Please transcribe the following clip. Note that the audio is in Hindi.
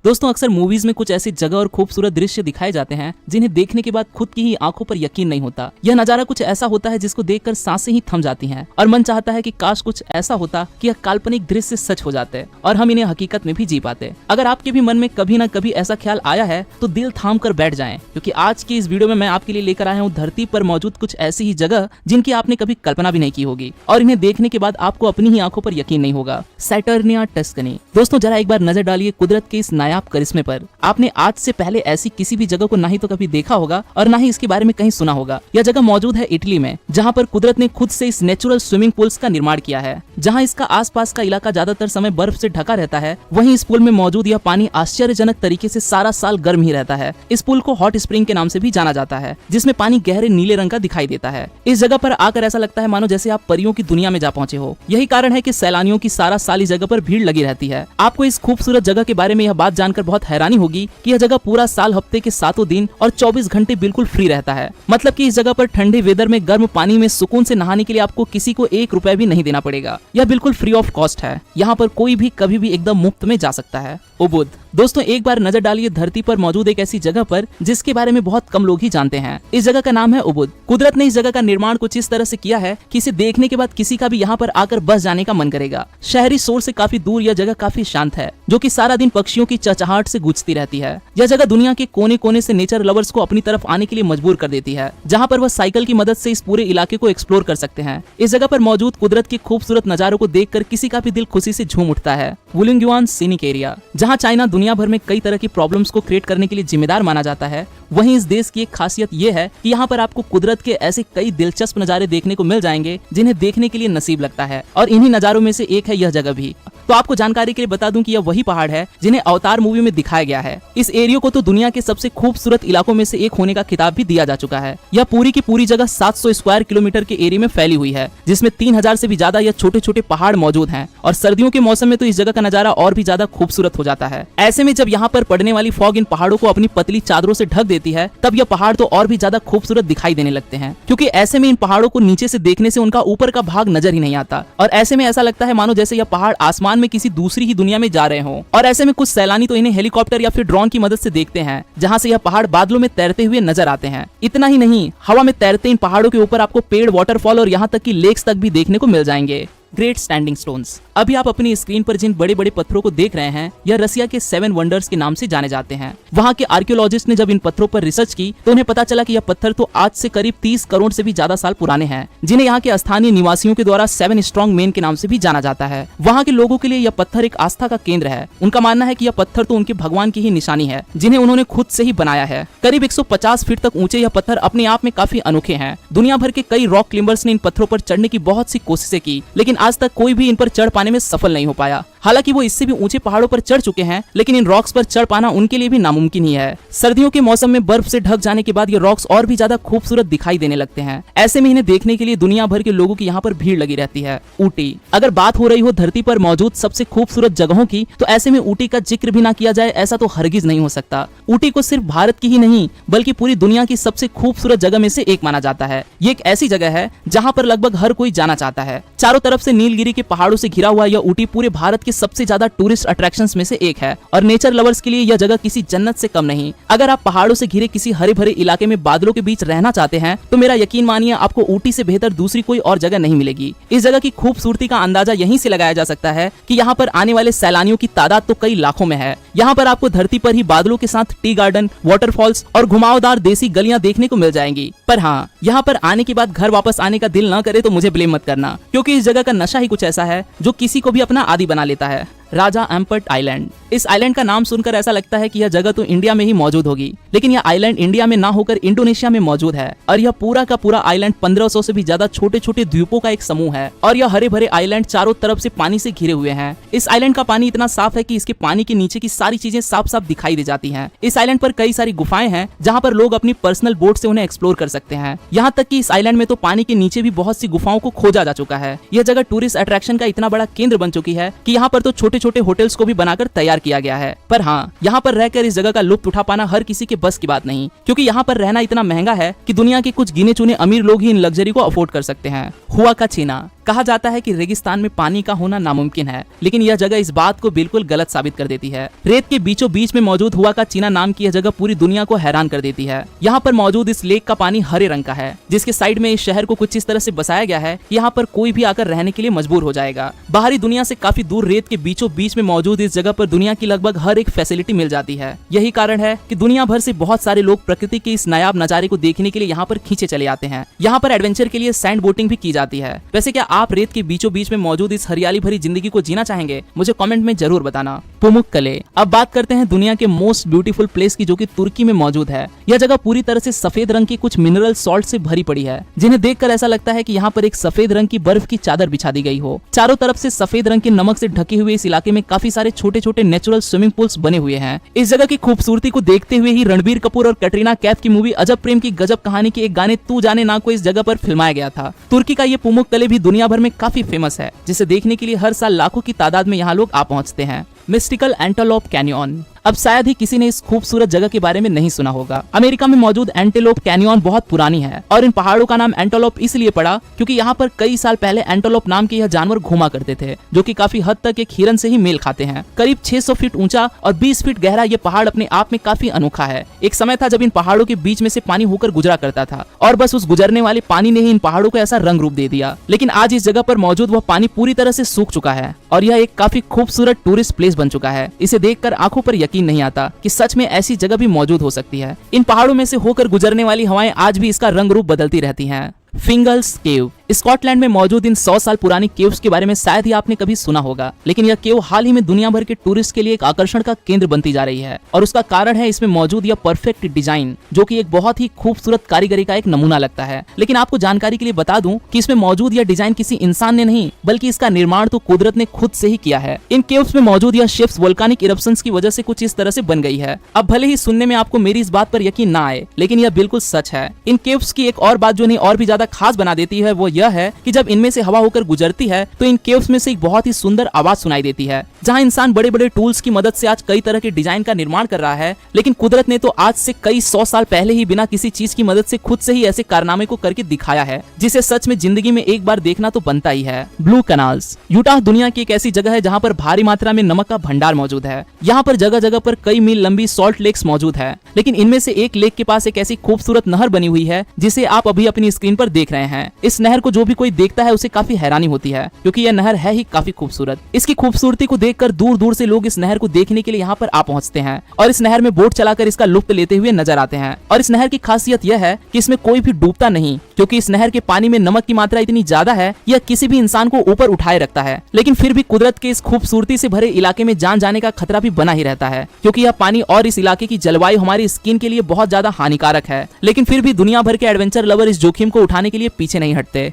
दोस्तों अक्सर मूवीज में कुछ ऐसी जगह और खूबसूरत दृश्य दिखाए जाते हैं जिन्हें देखने के बाद खुद की ही आंखों पर यकीन नहीं होता। यह नजारा कुछ ऐसा होता है जिसको देखकर सांसें ही थम जाती हैं और मन चाहता है कि काश कुछ ऐसा होता कि यह काल्पनिक दृश्य सच हो जाते और हम इन्हें हकीकत में भी जी पाते। अगर आपके भी मन में कभी न कभी ऐसा ख्याल आया है तो दिल थाम कर बैठ जाएं, क्योंकि आज की इस वीडियो में मैं आपके लिए लेकर आया हूँ धरती पर मौजूद कुछ ऐसी ही जगह जिनकी आपने कभी कल्पना भी नहीं की होगी और इन्हें देखने के बाद आपको अपनी ही आंखों पर यकीन नहीं होगा। सैटर्निया टस्कनी। दोस्तों जरा एक बार नजर डालिए कुदरत के इस नायाब करिश्मे पर। आपने आज से पहले ऐसी किसी भी जगह को ना ही तो कभी देखा होगा और ना ही इसके बारे में कहीं सुना होगा। यह जगह मौजूद है इटली में, जहाँ पर कुदरत ने खुद से इस नेचुरल स्विमिंग पूल्स का निर्माण किया है। जहाँ इसका आसपास का इलाका ज्यादातर समय बर्फ से ढका रहता है, वहीं इस पुल में मौजूद यह पानी आश्चर्यजनक तरीके से सारा साल गर्म ही रहता है। इस पुल को हॉट स्प्रिंग के नाम से भी जाना जाता है, जिसमें पानी गहरे नीले रंग का दिखाई देता है। इस जगह पर आकर ऐसा लगता है मानो जैसे आप परियों की दुनिया में जा पहुंचे हो। यही कारण है कि सैलानियों की सारा साल इस जगह पर भीड़ लगी रहती है। आपको इस खूबसूरत जगह के बारे में यह बात जानकर बहुत हैरानी होगी कि यह जगह पूरा साल हफ्ते के 7 दिन और 24 घंटे बिल्कुल फ्री रहता है। मतलब कि इस जगह पर ठंडे वेदर में गर्म पानी में सुकून से नहाने के लिए आपको किसी को 1 रुपया भी नहीं देना पड़ेगा। यह बिल्कुल फ्री ऑफ कॉस्ट है। यहाँ पर कोई भी कभी भी एकदम मुफ्त में जा सकता है। उबुद। दोस्तों एक बार नजर डालिए धरती पर मौजूद एक ऐसी जगह पर जिसके बारे में बहुत कम लोग ही जानते हैं। इस जगह का नाम है उबुद। कुदरत ने इस जगह का निर्माण कुछ इस तरह से किया है कि इसे देखने के बाद किसी का भी यहाँ पर आकर बस जाने का मन करेगा। शहरी शोर से काफी दूर यह जगह काफी शांत है, जो कि सारा दिन पक्षियों की चहचहाहट से गूंजती रहती है। यह जगह दुनिया के कोने कोने से नेचर लवर्स को अपनी तरफ आने के लिए मजबूर कर देती है, जहाँ पर वह साइकिल की मदद से इस पूरे इलाके को एक्सप्लोर कर सकते हैं। इस जगह पर मौजूद कुदरत के खूबसूरत नजारों को देखकर किसी का भी दिल खुशी से झूम उठता है। वुलिंगयुआन सीनिक एरिया। जहाँ चाइना दुनिया भर में कई तरह की प्रॉब्लम्स को क्रिएट करने के लिए जिम्मेदार माना जाता है, वहीं इस देश की एक खासियत ये है कि यहाँ पर आपको कुदरत के ऐसे कई दिलचस्प नज़ारे देखने को मिल जाएंगे जिन्हें देखने के लिए नसीब लगता है, और इन्हीं नज़ारों में से एक है यह जगह भी। तो आपको जानकारी के लिए बता दूं कि यह वही पहाड़ है जिन्हें अवतार मूवी में दिखाया गया है। इस एरिया को तो दुनिया के सबसे खूबसूरत इलाकों में से एक होने का खिताब भी दिया जा चुका है। यह पूरी की पूरी जगह 700 स्क्वायर किलोमीटर के एरिया में फैली हुई है, जिसमें 3000 से भी ज्यादा यह छोटे छोटे पहाड़ मौजूद हैं, और सर्दियों के मौसम में तो इस जगह का नजारा और भी ज्यादा खूबसूरत हो जाता है। ऐसे में जब यहाँ पर पड़ने वाली फॉग इन पहाड़ों को अपनी पतली चादरों से ढक देती है, तब यह पहाड़ तो और भी ज्यादा खूबसूरत दिखाई देने लगते हैं, क्योंकि ऐसे में इन पहाड़ों को नीचे से देखने से उनका ऊपर का भाग नजर ही नहीं आता, और ऐसे में ऐसा लगता है मानो जैसे यह पहाड़ आसमान में किसी दूसरी दुनिया में जा रहे हो। और ऐसे में कुछ सैलानी तो इन्हें हेलीकॉप्टर या फिर ड्रोन की मदद से देखते हैं, जहां से यह पहाड़ बादलों में तैरते हुए नजर आते हैं। इतना ही नहीं, हवा में तैरते इन पहाड़ों के ऊपर आपको पेड़, वाटरफॉल और यहाँ तक कि लेक्स तक भी देखने को मिल जाएंगे। Great standing stones. अभी आप अपनी स्क्रीन पर जिन बड़े बड़े पत्थरों को देख रहे हैं, यह रसिया के 7 वंडर्स के नाम से जाने जाते हैं। वहाँ के आर्कियोलॉजिस्ट ने जब इन पत्थरों पर रिसर्च की तो उन्हें पता चला कि यह पत्थर तो आज से करीब 30 करोड़ से भी ज्यादा साल पुराने हैं, जिन्हें यहाँ के स्थानीय निवासियों के द्वारा 7 स्ट्रॉन्ग मेन के नाम से भी जाना जाता है। वहाँ के लोगों के लिए यह पत्थर एक आस्था का केंद्र है। उनका मानना है कि यह पत्थर तो उनके भगवान की ही निशानी है, जिन्हें उन्होंने खुद से ही बनाया है। करीब 150 फीट तक ऊंचे यह पत्थर अपने आप में काफी अनोखे हैं। दुनिया भर के कई रॉक क्लाइंबर्स ने इन पत्थरों पर चढ़ने की बहुत सी कोशिशें की, लेकिन आज तक कोई भी इन पर चढ़ पाने में सफल नहीं हो पाया। हालांकि वो इससे भी ऊंचे पहाड़ों पर चढ़ चुके हैं, लेकिन इन रॉक्स पर चढ़ पाना उनके लिए भी नामुमकिन ही है। सर्दियों के मौसम में बर्फ से ढक जाने के बाद ये रॉक्स और भी ज्यादा खूबसूरत दिखाई देने लगते हैं। ऐसे में इन्हें देखने के लिए दुनिया भर के लोगों की यहाँ पर भीड़ लगी रहती है। ऊटी। अगर बात हो रही हो धरती पर मौजूद सबसे खूबसूरत जगहों की, तो ऐसे में ऊटी का जिक्र भी ना किया जाए ऐसा तो हरगिज नहीं हो सकता। ऊटी को सिर्फ भारत की ही नहीं बल्कि पूरी दुनिया की सबसे खूबसूरत जगह में से एक माना जाता है। ये एक ऐसी जगह है जहाँ पर लगभग हर कोई जाना चाहता है। चारों तरफ से नीलगिरी के पहाड़ों से घिरा हुआ यह ऊटी पूरे भारत के सबसे ज्यादा टूरिस्ट अट्रैक्शंस में से एक है, और नेचर लवर्स के लिए यह जगह किसी जन्नत से कम नहीं। अगर आप पहाड़ों से घिरे किसी हरे भरे इलाके में बादलों के बीच रहना चाहते हैं, तो मेरा यकीन मानिए आपको ऊटी से बेहतर दूसरी कोई और जगह नहीं मिलेगी। इस जगह की खूबसूरती का अंदाजा यहीं से लगाया जा सकता है कि यहाँ पर आने वाले सैलानियों की तादाद तो कई लाखों में है। यहाँ पर आपको धरती पर ही बादलों के साथ टी गार्डन, वाटरफॉल्स और घुमावदार देसी गलियां देखने को मिल जाएंगी। पर हाँ, यहाँ पर आने के बाद घर वापस आने का दिल न करे तो मुझे ब्लेम मत करना, क्योंकि इस जगह का नशा ही कुछ ऐसा है जो किसी को भी अपना आदी बना लेता है। राजा एम्पर्ट आइलैंड। इस आइलैंड का नाम सुनकर ऐसा लगता है कि यह जगह तो इंडिया में ही मौजूद होगी, लेकिन यह आइलैंड इंडिया में ना होकर इंडोनेशिया में मौजूद है। और यह पूरा का पूरा आइलैंड 1500 से भी ज्यादा छोटे छोटे द्वीपों का एक समूह है, और यह हरे भरे आइलैंड चारों तरफ से पानी से घिरे हुए हैं। इस आइलैंड का पानी इतना साफ है कि इसके पानी के नीचे की सारी चीजें साफ साफ दिखाई दे जाती हैं। इस आइलैंड पर कई सारी गुफाएं हैं, जहाँ पर लोग अपनी पर्सनल बोट से उन्हें एक्सप्लोर कर सकते हैं। यहाँ तक कि इस आइलैंड में तो पानी के नीचे भी बहुत सी गुफाओं को खोजा जा चुका है। यह जगह टूरिस्ट अट्रैक्शन का इतना बड़ा केंद्र बन चुकी है कि यहाँ पर तो छोटे छोटे होटल्स को भी बनाकर तैयार किया गया है। पर हाँ, यहाँ पर रहकर इस जगह का लुत्फ उठा पाना हर किसी के बस की बात नहीं, क्योंकि यहाँ पर रहना इतना महंगा है कि दुनिया के कुछ गिने चुने अमीर लोग ही इन लग्जरी को अफोर्ड कर सकते हैं। हुआ का चीना। कहा जाता है कि रेगिस्तान में पानी का होना नामुमकिन है, लेकिन यह जगह इस बात को बिल्कुल गलत साबित कर देती है। रेत के बीचों बीच में मौजूद हुआ का चीना नाम की यह जगह पूरी दुनिया को हैरान कर देती है। यहाँ पर मौजूद इस लेक का पानी हरे रंग का है, जिसके साइड में इस शहर को कुछ इस तरह से बसाया गया है कि यहाँ पर कोई भी आकर रहने के लिए मजबूर हो जाएगा। बाहरी दुनिया से काफी दूर रेत के बीचों बीच में मौजूद इस जगह पर दुनिया की लगभग हर एक फैसिलिटी मिल जाती है। यही कारण है कि दुनिया भर से बहुत सारे लोग प्रकृति के इस नायाब नजारे को देखने के लिए यहाँ पर खींचे चले आते हैं। यहाँ पर एडवेंचर के लिए सैंड बोटिंग भी की जाती है। वैसे क्या आप रेत के बीचों बीच में मौजूद इस हरियाली भरी जिंदगी को जीना चाहेंगे? मुझे कमेंट में जरूर बताना। पुमुक्कले। अब बात करते हैं दुनिया के मोस्ट ब्यूटीफुल प्लेस की, जो कि तुर्की में मौजूद है। यह जगह पूरी तरह से सफेद रंग की कुछ मिनरल सॉल्ट से भरी पड़ी है, जिन्हें देखकर ऐसा लगता है कि यहाँ पर एक सफेद रंग की बर्फ की चादर बिछा दी गई हो। चारों तरफ से सफेद रंग के नमक से ढके हुए इस इलाके में काफी सारे छोटे छोटे नेचुरल स्विमिंग पूल्स बने हुए हैं। इस जगह की खूबसूरती को देखते हुए ही रणबीर कपूर और कैटरीना कैफ की मूवी अजब प्रेम की गजब कहानी के एक गाने तू जाने ना को इस जगह पर फिल्माया गया था। तुर्की का ये पुमुक्कले भी दुनिया भर में काफी फेमस है, जिसे देखने के लिए हर साल लाखों की तादाद में यहाँ लोग आ पहुंचते हैं। Mystical antelope canyon. अब शायद ही किसी ने इस खूबसूरत जगह के बारे में नहीं सुना होगा। अमेरिका में मौजूद एंटेलोप कैनियन बहुत पुरानी है और इन पहाड़ों का नाम एंटेलोप इसलिए पड़ा क्योंकि यहाँ पर कई साल पहले एंटेलोप नाम के यह जानवर घूमा करते थे, जो कि काफी हद तक एक हिरन से ही मेल खाते हैं। करीब 600 फीट ऊंचा और 20 फीट गहरा ये पहाड़ अपने आप में काफी अनोखा है। एक समय था जब इन पहाड़ों के बीच में से पानी होकर गुजरा करता था और बस उस गुजरने वाले पानी ने ही इन पहाड़ों को ऐसा रंग रूप दे दिया। लेकिन आज इस जगह पर मौजूद वह पानी पूरी तरह से सूख चुका है और यह एक काफी खूबसूरत टूरिस्ट प्लेस बन चुका है। इसे देखकर आंखों पर यकीन नहीं आता कि सच में ऐसी जगह भी मौजूद हो सकती है। इन पहाड़ों में से होकर गुजरने वाली हवाएं आज भी इसका रंग रूप बदलती रहती हैं। फिंगल्स केव। स्कॉटलैंड में मौजूद इन 100 साल पुरानी केव्स के बारे में शायद ही आपने कभी सुना होगा, लेकिन यह केव हाल ही में दुनिया भर के टूरिस्ट के लिए एक आकर्षण का केंद्र बनती जा रही है और उसका कारण है इसमें मौजूद यह परफेक्ट डिजाइन, जो कि एक बहुत ही खूबसूरत कारीगरी का एक नमूना लगता है। लेकिन आपको जानकारी के लिए बता दूं कि इसमें मौजूद यह डिजाइन किसी इंसान ने नहीं, बल्कि इसका निर्माण तो कुदरत ने खुद से ही किया है। इन केव्स में मौजूद यह शिप्स वोल्कानिक इरप्शंस की वजह से कुछ इस तरह से बन गई है। अब भले ही सुनने में आपको मेरी इस बात पर यकीन ना आए, लेकिन यह बिल्कुल सच है। इन केव्स की एक और बात जो इन्हें और भी ज्यादा खास बना देती है वो यह है कि जब इनमें से हवा होकर गुजरती है तो इन केव्स में से एक बहुत ही सुंदर आवाज सुनाई देती है। जहां इंसान बड़े बड़े टूल्स की मदद से आज कई तरह के डिजाइन का निर्माण कर रहा है, लेकिन कुदरत ने तो आज से कई 100 साल पहले ही बिना किसी चीज की मदद से खुद से ही ऐसे कारनामे को करके दिखाया है, जिसे सच में जिंदगी में एक बार देखना तो बनता ही है। Blue canals. यूटाह दुनिया की एक ऐसी जगह है जहाँ पर भारी मात्रा में नमक का भंडार मौजूद है। यहाँ पर जगह जगह पर कई मील लंबी सॉल्ट लेक्स मौजूद है, लेकिन इनमें से एक लेक के पास एक ऐसी खूबसूरत नहर बनी हुई है जिसे आप अभी अपनी स्क्रीन पर देख रहे हैं। इस नहर को जो भी कोई देखता है उसे काफी हैरानी होती है, क्योंकि यह नहर है ही काफी खूबसूरत। इसकी खूबसूरती को देखकर दूर दूर से लोग इस नहर को देखने के लिए यहाँ पर आ पहुँचते हैं और इस नहर में बोट चलाकर इसका लुत्फ लेते हुए नजर आते हैं। और इस नहर की खासियत यह है कि इसमें कोई भी डूबता नहीं, क्योंकि इस नहर के पानी में नमक की मात्रा इतनी ज्यादा है यह किसी भी इंसान को ऊपर उठाए रखता है। लेकिन फिर भी कुदरत के इस खूबसूरती से भरे इलाके में जान जाने का खतरा भी बना ही रहता है, क्योंकि यह पानी और इस इलाके की जलवायु हमारी स्किन के लिए बहुत ज्यादा हानिकारक है। लेकिन फिर भी दुनिया भर के एडवेंचर लवर इस जोखिम को उठाने के लिए पीछे नहीं हटते।